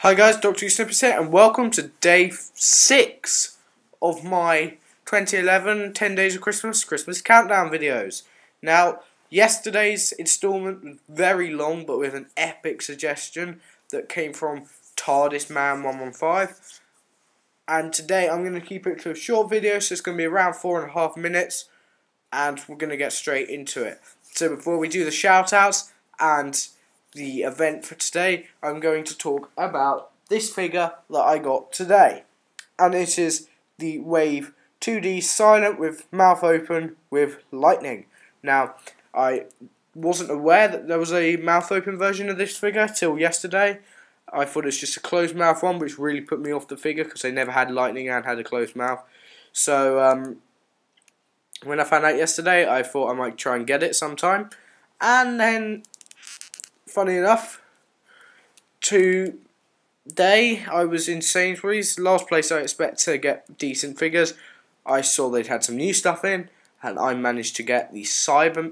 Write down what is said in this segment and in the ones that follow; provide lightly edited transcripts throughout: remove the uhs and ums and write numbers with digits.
Hi guys, DWS here, and welcome to day 6 of my 2011 10 Days of Christmas countdown videos. Now, yesterday's installment was very long, but with an epic suggestion that came from TardisMan115. And today I'm going to keep it to a short video, so it's going to be around 4.5 minutes, and we're going to get straight into it. So before we do the shout-outs and the event for today, I'm going to talk about this figure that I got today, and it is the Wave 2D Silent with mouth open with lightning. Now, I wasn't aware that there was a mouth open version of this figure till yesterday. I thought it was just a closed mouth one, which really put me off the figure because they never had lightning and had a closed mouth. So when I found out yesterday, I thought I might try and get it sometime, and then funny enough, today I was in Sainsbury's, last place I expect to get decent figures. I saw they'd had some new stuff in, and I managed to get the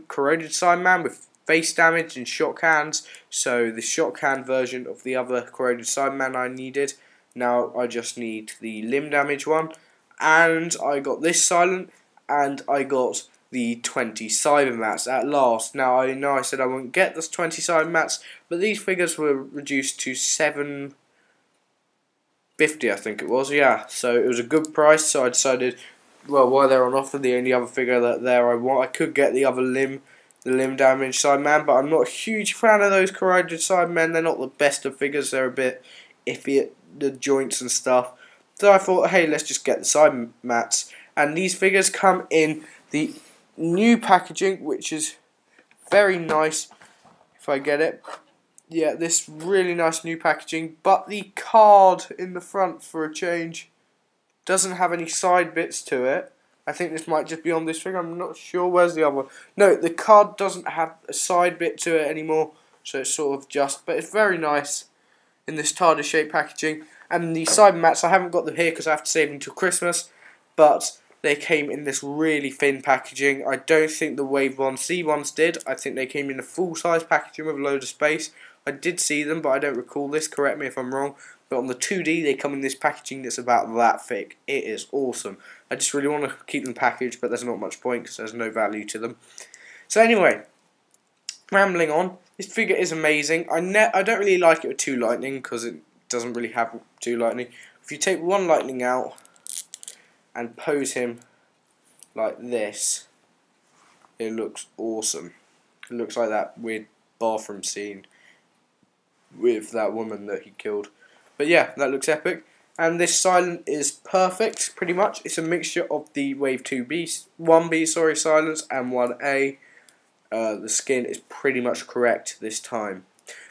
Corroded Cyberman with face damage and shock hands. So the shock hand version of the other Corroded Cyberman I needed. Now I just need the limb damage one, and I got this Silent, and I got the 20 Cybermats at last. Now I know I said I wouldn't get the 20 Cybermats, but these figures were reduced to $7.50, I think it was. Yeah, so it was a good price. So I decided, well, while they're on offer, the only other figure that I want, I could get the other limb damage Cyberman, but I'm not a huge fan of those Corroded Cybermen. They're not the best of figures. They're a bit iffy at the joints and stuff. So I thought, hey, let's just get the Cybermats, and these figures come in the new packaging, which is very nice. If I get it, yeah, this really nice new packaging, but the card in the front, for a change, doesn't have any side bits to it. I think this might just be on this figure, I'm not sure. Where's the other one? No, the card doesn't have a side bit to it anymore, so it's sort of just, but it's very nice in this TARDIS shaped packaging. And the Cybermats, I haven't got them here because I have to save them until Christmas, but they came in this really thin packaging. I don't think the Wave 1C ones did. I think they came in a full-size packaging with a load of space. I did see them, but I don't recall this. Correct me if I'm wrong. But on the 2D, they come in this packaging that's about that thick. It is awesome. I just really want to keep them packaged, but there's not much point because there's no value to them. So anyway, rambling on. This figure is amazing. I don't really like it with 2 lightning because it doesn't really have 2 lightning. If you take 1 lightning out and pose him like this, it looks awesome. It looks like that weird bathroom scene with that woman that he killed. But yeah, that looks epic. And this Silent is perfect, pretty much. It's a mixture of the Wave 1B Silence and 1A. The skin is pretty much correct this time.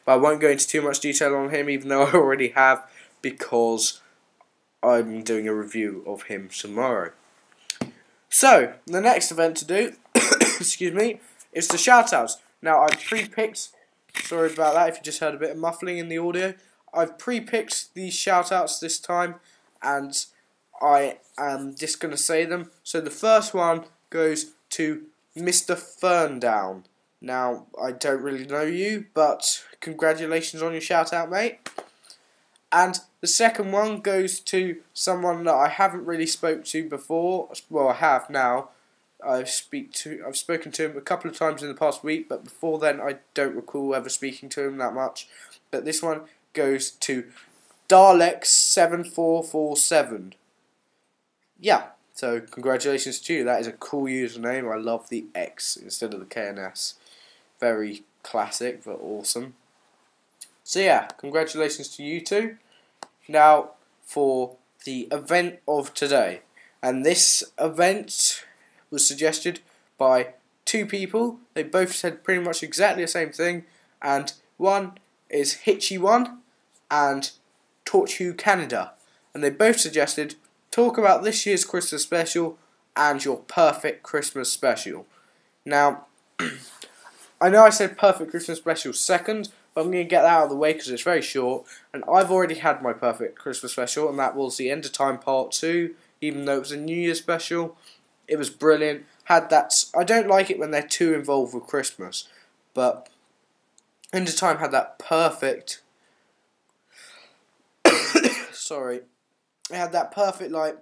But I won't go into too much detail on him, even though I already have, because I'm doing a review of him tomorrow. So, the next event to do, excuse me, is the shoutouts. Now, I've pre-picked, sorry about that if you just heard a bit of muffling in the audio. I've pre-picked these shoutouts this time, and I am just going to say them. So, the first one goes to Mr. Ferndown. Now, I don't really know you, but congratulations on your shoutout, mate. And the second one goes to someone that I haven't really spoke to before. Well, I have now. I've spoken to him a couple of times in the past week, but before then I don't recall ever speaking to him that much. But this one goes to Daleks7447. Yeah, so congratulations to you. That is a cool username. I love the X instead of the K and S. Very classic, but awesome. So yeah, congratulations to you two. Now for the event of today. And this event was suggested by 2 people. They both said pretty much exactly the same thing. And one is hitchyone and TorchWhoCanada. And they both suggested talk about this year's Christmas special and your perfect Christmas special. Now, I know I said perfect Christmas special second, but I'm going to get that out of the way because it's very short, and I've already had my perfect Christmas special, and that was the End of Time Part 2, even though it was a New Year special. It was brilliant. Had that. I don't like it when they're too involved with Christmas, but End of Time had that perfect sorry, it had that perfect like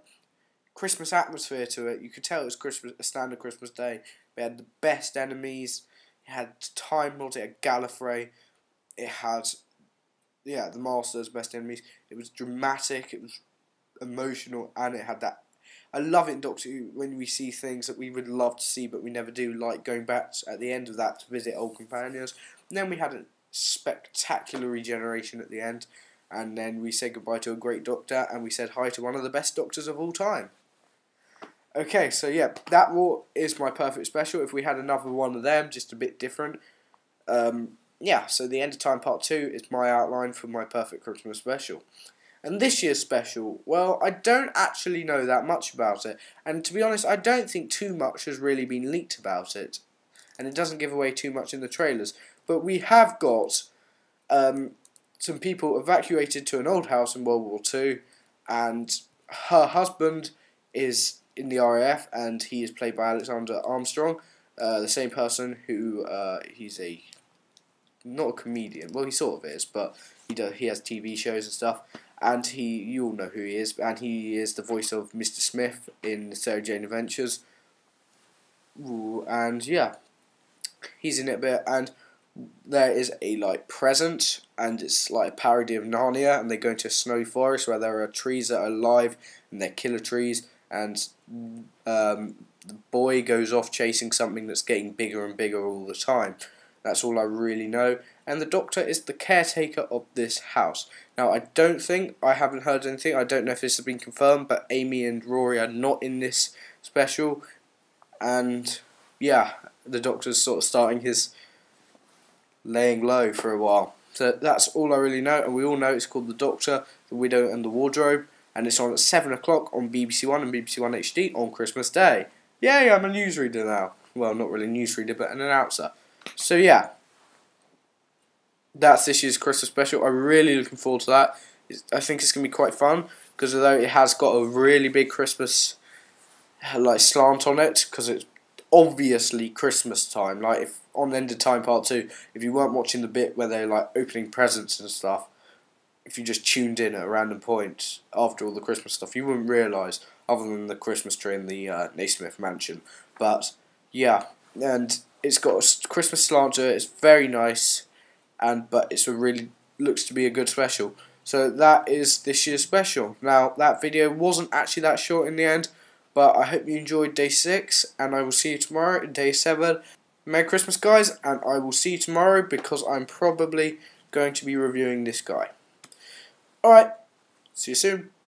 Christmas atmosphere to it. You could tell it was Christmas, a standard Christmas day. It had the best enemies. It had Time Lord. It had Gallifrey. It had the Masters, best enemies. It was dramatic. It was emotional, and it had that. I love it in Doctor Who when we see things that we would love to see but we never do, like going back at the end of that to visit old companions. And then we had a spectacular regeneration at the end, and then we said goodbye to a great Doctor, and we said hi to one of the best Doctors of all time. Okay, so yeah, that is my perfect special. If we had another one of them, just a bit different. Yeah, so the End of Time Part 2 is my outline for my perfect Christmas special. And this year's special, well, I don't actually know that much about it. And to be honest, I don't think too much has really been leaked about it. And it doesn't give away too much in the trailers. But we have got some people evacuated to an old house in World War II. And her husband is in the RAF, and he is played by Alexander Armstrong. The same person who, he's not a comedian. Well, he sort of is, but he has TV shows and stuff. And you all know who he is, and he is the voice of Mr. Smith in Sarah Jane Adventures. Ooh, and yeah, he's in it a bit, and there is a present, and it's like a parody of Narnia, and they go into a snowy forest where there are trees that are alive, and they're killer trees, and the boy goes off chasing something that's getting bigger and bigger all the time. That's all I really know. And the Doctor is the caretaker of this house. Now, I haven't heard anything. I don't know if this has been confirmed, but Amy and Rory are not in this special. And yeah, the Doctor's sort of starting his laying low for a while. So that's all I really know. And we all know it's called The Doctor, The Widow and the Wardrobe. And it's on at 7 o'clock on BBC One and BBC One HD on Christmas Day. Yay, I'm a newsreader now. Well, not really a newsreader, but an announcer. So yeah, that's this year's Christmas special. I'm really looking forward to that. I think it's going to be quite fun, because although it has got a really big Christmas slant on it, because it's obviously Christmas time. Like, if on End of Time Part 2, if you weren't watching the bit where they're opening presents and stuff, if you just tuned in at a random point after all the Christmas stuff, you wouldn't realise, other than the Christmas tree in the Naismith mansion. But yeah, and it's got a Christmas slant to it. It's very nice, but it's looks to be a good special. So that is this year's special. Now, that video wasn't actually that short in the end, but I hope you enjoyed day 6, and I will see you tomorrow in day 7. Merry Christmas, guys, and I will see you tomorrow, because I'm probably going to be reviewing this guy. Alright, see you soon.